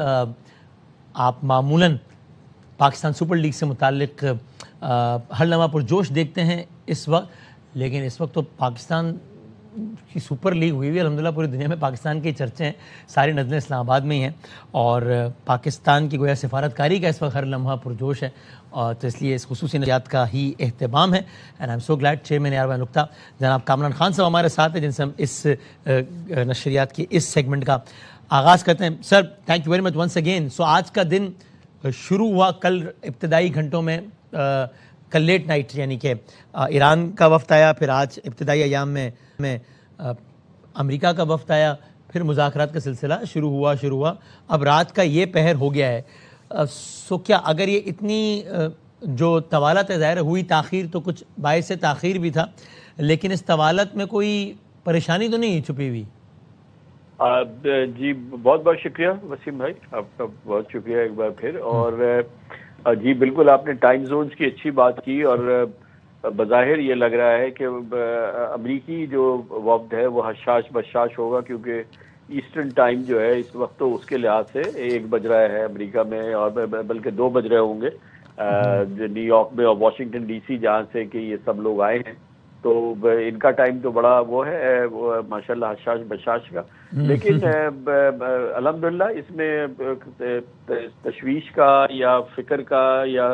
آپ معمولاً Pakistan super league سے متعلق ہر لمحہ پرجوش دیکھتے ہیں اس وقت، لیکن اس وقت تو پاکستان کی سپر لیگ ہوئی ہوئی ہے، الحمدللہ پوری دنیا میں پاکستان کے چرچے ہیں، ساری نظریں اسلام آباد میں ہی ہیں، اور پاکستان کی گویا سفارتکاری کا اس وقت ہر لمحہ پرجوش ہے، اور تو اس لیے اس خصوصی نشریات کا ہی اہتمام ہے. And I am so glad chairman AR نقطہ جناب کامران خان صاحب ہمارے ساتھ ہیں، جن سے ہم اس نشریات کی اس سیگمنٹ کا آغاز کرتے ہیں. Sir thank you very much once again. So آج کا دن شروع ہوا کل ابتدائی گھنٹوں میں، کل لیٹ نائٹ، یعنی کہ ایران کا وفد آیا، پھر آج ابتدائی ایام میں امریکہ کا وفد آیا، پھر مذاکرات کا سلسلہ شروع ہوا. اب رات کا یہ پہر ہو گیا ہے. سو کیا اگر یہ اتنی جو طوالت ہے، ظاہر ہوئی تاخیر تو کچھ باعث تاخیر بھی تھا، لیکن اس طوالت میں کوئی پریشانی تو نہیں چھپی ہوئی؟ جی بہت بہت شکریہ وسیم بھائی، آپ کا بہت شکریہ ایک بار پھر. اور جی بالکل آپ نے ٹائم زونز کی اچھی بات کی، اور بظاہر یہ لگ رہا ہے کہ امریکی جو وفد ہے وہ حشاش بشاش ہوگا، کیونکہ ایسٹرن ٹائم جو ہے اس وقت تو اس کے لحاظ سے 1 بج رہا ہے امریکہ میں، اور بلکہ 2 بج رہے ہوں گے نیو یارک میں اور واشنگٹن ڈی سی، جہاں سے کہ یہ سب لوگ آئے ہیں. تو ان کا ٹائم تو بڑا وہ ہے ماشاءاللہ حشاش بشاش کا. لیکن الحمدللہ اس میں تشویش کا یا فکر کا یا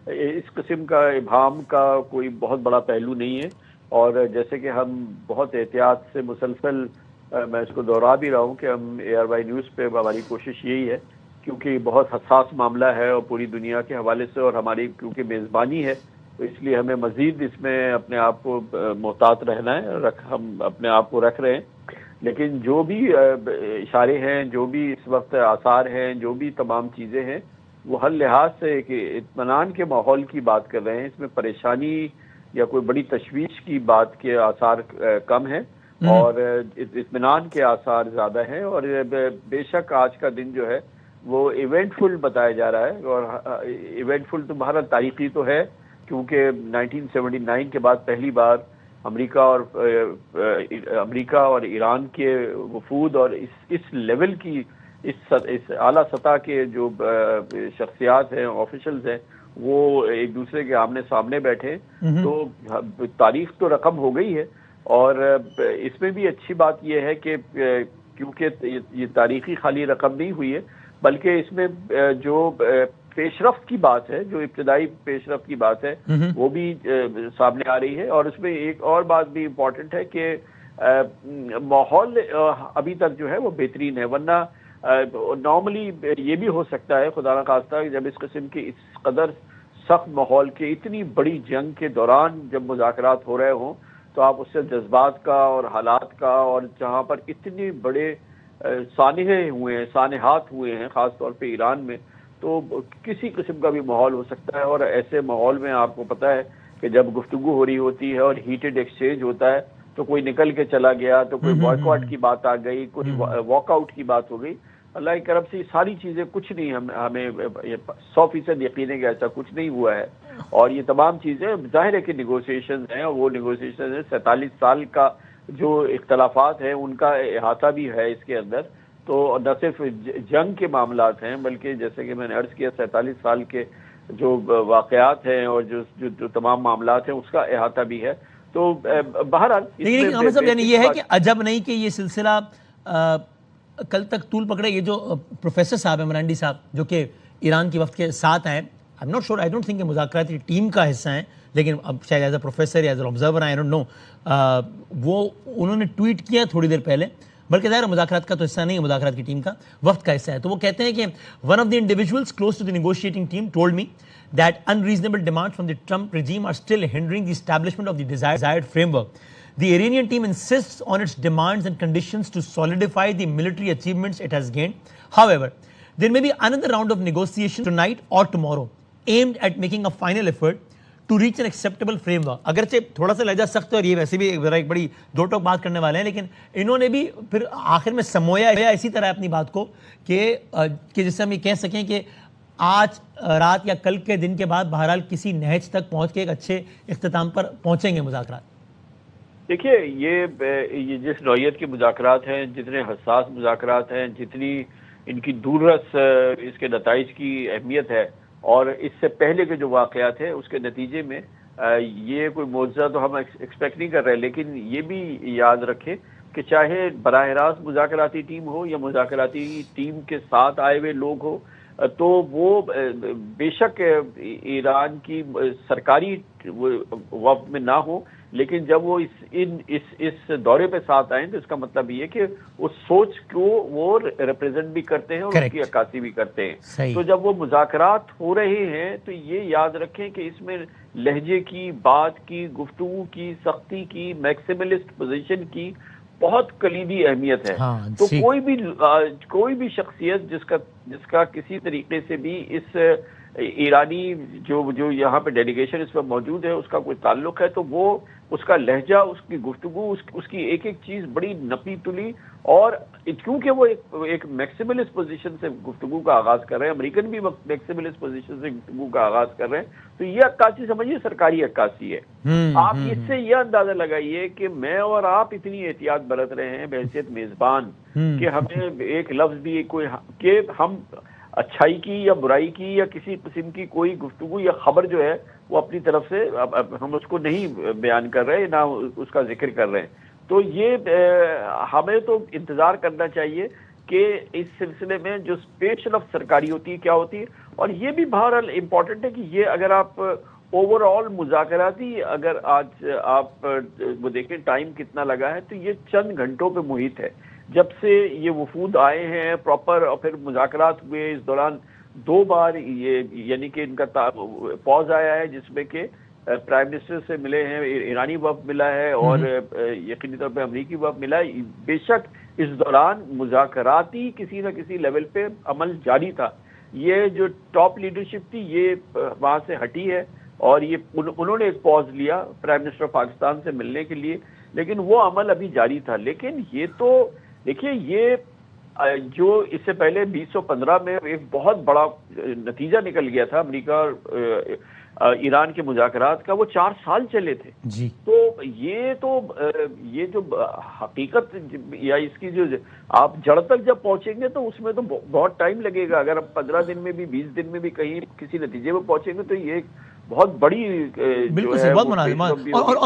اس قسم کا ابہام کا کوئی بہت بڑا پہلو نہیں ہے. اور جیسے کہ ہم بہت احتیاط سے مسلسل میں اس کو دوہرا بھی رہا ہوں کہ ہم ARY نیوز پہ ہماری کوشش یہی ہے، کیونکہ یہ بہت حساس معاملہ ہے اور پوری دنیا کے حوالے سے، اور ہماری کیونکہ میزبانی ہے تو اس لیے ہمیں مزید اس میں اپنے آپ کو محتاط رہنا ہے. ہم اپنے آپ کو رکھ رہے ہیں، لیکن جو بھی اشارے ہیں، جو بھی اس وقت آثار ہیں، جو بھی تمام چیزیں ہیں، وہ ہر لحاظ سے ایک اطمینان کے ماحول کی بات کر رہے ہیں. اس میں پریشانی یا کوئی بڑی تشویش کی بات کے آثار کم ہیں، اور اطمینان کے آثار زیادہ ہیں. اور بے شک آج کا دن جو ہے وہ ایونٹ فل بتایا جا رہا ہے، اور ایونٹ فل تو بہرحال تاریخی تو ہے، کیونکہ 1979 کے بعد پہلی بار امریکہ اور ایران کے وفود اور اس لیول کی اس اعلیٰ سطح کے جو شخصیات ہیں، آفیشلز ہیں، وہ ایک دوسرے کے آمنے سامنے بیٹھے. تو تاریخ تو رقم ہو گئی ہے. اور اس میں بھی اچھی بات یہ ہے کہ کیونکہ یہ تاریخی خالی رقم نہیں ہوئی ہے، بلکہ اس میں جو پیش رفت کی بات ہے، جو ابتدائی پیش رفت کی بات ہے، وہ بھی سامنے آ رہی ہے. اور اس میں ایک اور بات بھی امپورٹنٹ ہے کہ ماحول ابھی تک جو ہے وہ بہترین ہے. ورنہ نارملی یہ بھی ہو سکتا ہے خدا نخواستہ جب اس قسم کے اس قدر سخت ماحول کے اتنی بڑی جنگ کے دوران جب مذاکرات ہو رہے ہوں، تو آپ اس سے جذبات کا اور حالات کا، اور جہاں پر اتنے بڑے سانحات ہوئے ہیں خاص طور پہ ایران میں، تو کسی قسم کا بھی ماحول ہو سکتا ہے. اور ایسے ماحول میں آپ کو پتہ ہے کہ جب گفتگو ہو رہی ہوتی ہے اور ہیٹڈ ایکسچینج ہوتا ہے، تو کوئی نکل کے چلا گیا، تو کوئی بوائکاٹ کی بات آ گئی، کوئی واک آؤٹ کی بات ہو گئی. اللہ کی کرم سے یہ ساری چیزیں کچھ نہیں، ہمیں 100% یقین ہے کہ ایسا کچھ نہیں ہوا ہے. اور یہ تمام چیزیں ظاہر ہے کہ نیگوسیشنز ہیں، اور وہ نیگوسیشنز ہیں 47 سال کا جو اختلافات ہیں ان کا احاطہ بھی ہے اس کے اندر. تو نہ صرف جنگ کے معاملات ہیں، بلکہ جیسے کہ میں نے عرض کیا 47 سال کے جو واقعات ہیں اور جو تمام معاملات ہیں اس کا احاطہ بھی ہے. تو بہرحال لیکن عامر صاحب یعنی یہ ہے کہ عجب نہیں کہ یہ سلسلہ کل تک طول پکڑے. یہ جو پروفیسر صاحب ہیں مرانڈی صاحب، جو کہ ایران کی وفد کے ساتھ ہیں، I'm not sure, I don't think کہ مذاکراتی ٹیم کا حصہ ہیں، لیکن اب شاید ایز اے پروفیسر یا as a observer I don't know, وہ انہوں نے ٹویٹ کیا تھوڑی دیر پہلے، بلکہ ظاہر مذاکرات کا تو حصہ نہیں ہے، مذاکرات کی ٹیم کا وفد کا حصہ ہے. تو وہ کہتے ہیں کہ one of the individuals close to the negotiating team told me that unreasonable demands from the Trump regime are still hindering the establishment of the desired framework. The Iranian team insists on its demands and conditions to solidify the military achievements it has gained. However, there may be another round of negotiations tonight or tomorrow aimed at making a final effort to reach an acceptable framework. اگرچہ تھوڑا سا لہجہ سخت ہے اور یہ ویسے بھی ذرا ایک بڑی دو ٹوک بات کرنے والے ہیں، لیکن انہوں نے بھی پھر آخر میں سمویا اسی طرح اپنی بات کو کہ جس سے ہم یہ کہہ سکیں کہ آج رات یا کل کے دن کے بعد بہرحال کسی نہج تک پہنچ کے ایک اچھے اختتام پر پہنچیں گے مذاکرات. دیکھیے یہ جس نوعیت کے مذاکرات ہیں، جتنے حساس مذاکرات ہیں، جتنی ان کی دوررس اس کے نتائج کی اہمیت ہے، اور اس سے پہلے کے جو واقعات ہیں اس کے نتیجے میں یہ کوئی معجزہ تو ہم ایکسپیکٹ نہیں کر رہے، لیکن یہ بھی یاد رکھیں کہ چاہے براہ راست مذاکراتی ٹیم ہو یا مذاکراتی ٹیم کے ساتھ آئے ہوئے لوگ ہو، تو وہ بے شک ایران کی سرکاری وفد میں نہ ہو، لیکن جب وہ اس دورے پہ ساتھ آئیں تو اس کا مطلب یہ کہ اس سوچ کو وہ ریپرزینٹ بھی کرتے ہیں اور اس کی عکاسی بھی کرتے ہیں۔ تو جب وہ مذاکرات ہو رہے ہیں تو یہ یاد رکھیں کہ اس میں لہجے کی، بات کی، گفتگو کی، سختی کی، میکسیملسٹ پوزیشن کی بہت کلیدی اہمیت ہے۔ تو کوئی بھی شخصیت جس کا کسی طریقے سے بھی اس ایرانی جو یہاں پہ ڈیلیگیشن اس پر موجود ہے اس کا کوئی تعلق ہے، تو وہ اس کا لہجہ، اس کی گفتگو، اس کی ایک ایک چیز بڑی نپی تلی، اور کیونکہ وہ ایک میکسیملسٹ پوزیشن سے گفتگو کا آغاز کر رہے ہیں، امریکن بھی میکسیملسٹ پوزیشن سے گفتگو کا آغاز کر رہے ہیں، تو یہ عکاسی سمجھیے سرکاری عکاسی ہے۔ آپ اس سے یہ اندازہ لگائیے کہ میں اور آپ اتنی احتیاط برت رہے ہیں بحیثیت میزبان کہ ہمیں ایک لفظ بھی کہ ہم اچھائی کی یا برائی کی یا کسی قسم کی کوئی گفتگو یا خبر جو ہے وہ اپنی طرف سے ہم اس کو نہیں بیان کر رہے، نہ اس کا ذکر کر رہے ہیں۔ تو یہ ہمیں تو انتظار کرنا چاہیے کہ اس سلسلے میں جو اسپیشل آف سرکاری ہوتی ہے کیا ہوتی ہے، اور یہ بھی بہرحال امپورٹنٹ ہے کہ یہ اگر آپ اوور آل مذاکراتی اگر آج آپ وہ دیکھیں ٹائم کتنا لگا ہے، تو یہ چند گھنٹوں پہ محیط ہے۔ جب سے یہ وفود آئے ہیں پراپر اور پھر مذاکرات ہوئے، اس دوران 2 بار یہ یعنی کہ ان کا پاز آیا ہے جس میں کہ پرائم منسٹر سے ملے ہیں، ایرانی وفد ملا ہے اور یقینی طور پہ امریکی وفد ملا ہے۔ بے شک اس دوران مذاکراتی کسی نہ کسی لیول پہ عمل جاری تھا۔ یہ جو ٹاپ لیڈرشپ تھی یہ وہاں سے ہٹی ہے اور یہ انہوں نے ایک پاز لیا پرائم منسٹر پاکستان سے ملنے کے لیے، لیکن وہ عمل ابھی جاری تھا۔ لیکن یہ تو دیکھیے، یہ جو اس سے پہلے 2015 میں ایک بہت بڑا نتیجہ نکل گیا تھا امریکہ اور ایران کے مذاکرات کا، وہ 4 سال چلے تھے جی۔ تو یہ جو حقیقت یا اس کی جو آپ جڑ تک جب پہنچیں گے تو اس میں تو بہت ٹائم لگے گا۔ اگر ہم 15 دن میں بھی 20 دن میں بھی کہیں کسی نتیجے میں پہنچیں گے تو یہ بہت بڑی بالکل صحیح، بہت مناسب